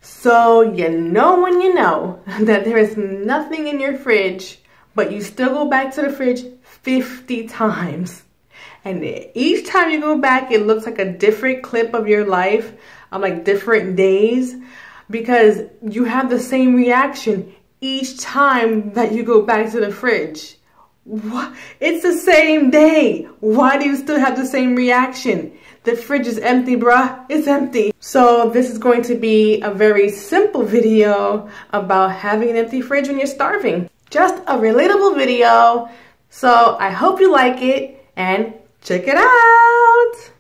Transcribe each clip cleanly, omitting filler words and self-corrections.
So you know when you know that there is nothing in your fridge, but you still go back to the fridge 50 times. And each time you go back, it looks like a different clip of your life, like different days, because you have the same reaction each time that you go back to the fridge. What? It's the same day. Why do you still have the same reaction? The fridge is empty, bruh. It's empty. So this is going to be a very simple video about having an empty fridge when you're starving. Just a relatable video. So I hope you like it and check it out.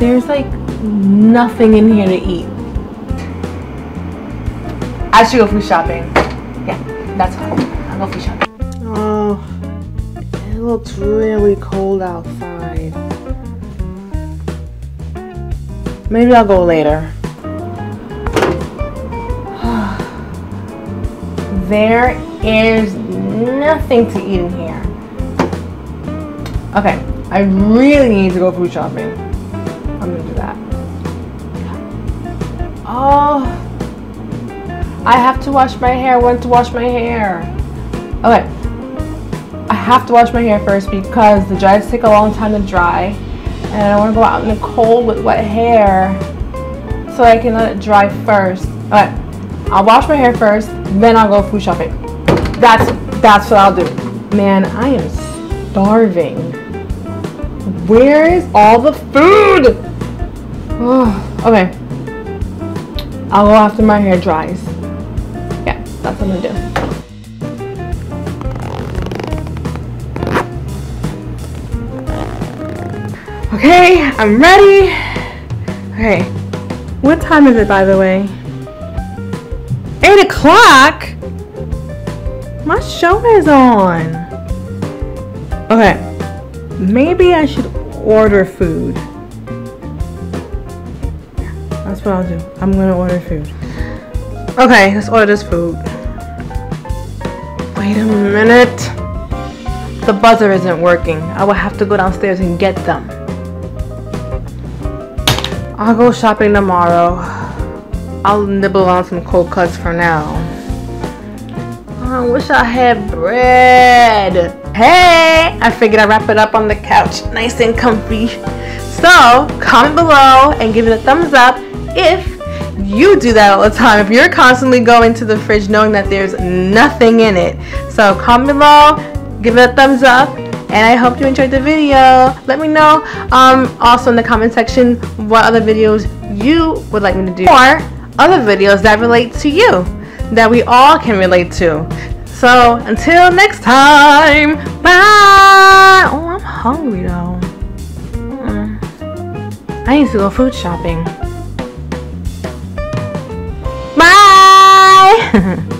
There's like nothing in here to eat. I should go food shopping. Yeah, that's fine. I'll go food shopping. Oh, it looks really cold outside. Maybe I'll go later. There is nothing to eat in here. Okay, I really need to go food shopping. I'm gonna do that. Oh, I have to wash my hair. When to wash my hair? Okay, I have to wash my hair first because the dries take a long time to dry, and I don't want to go out in the cold with wet hair, so I can let it dry first. Okay, I'll wash my hair first, then I'll go food shopping. That's what I'll do. Man, I am starving. Where is all the food? Oh, okay. I'll go after my hair dries. Yeah, that's what I'm gonna do. Okay, I'm ready. Okay, what time is it, by the way? 8 o'clock? My show is on. Okay, maybe I should order food. That's what I'll do. I'm gonna order food. Okay, let's order this food. Wait a minute. The buzzer isn't working. I will have to go downstairs and get them. I'll go shopping tomorrow. I'll nibble on some cold cuts for now. I wish I had bread. Hey, I figured I'd wrap it up on the couch, nice and comfy. So, comment below and give it a thumbs up if you do that all the time. If you're constantly going to the fridge knowing that there's nothing in it. So, comment below, give it a thumbs up, and I hope you enjoyed the video. Let me know also in the comment section what other videos you would like me to do, or other videos that relate to you, that we all can relate to. So until next time, bye. Oh, I'm hungry though. I need to go food shopping. Bye.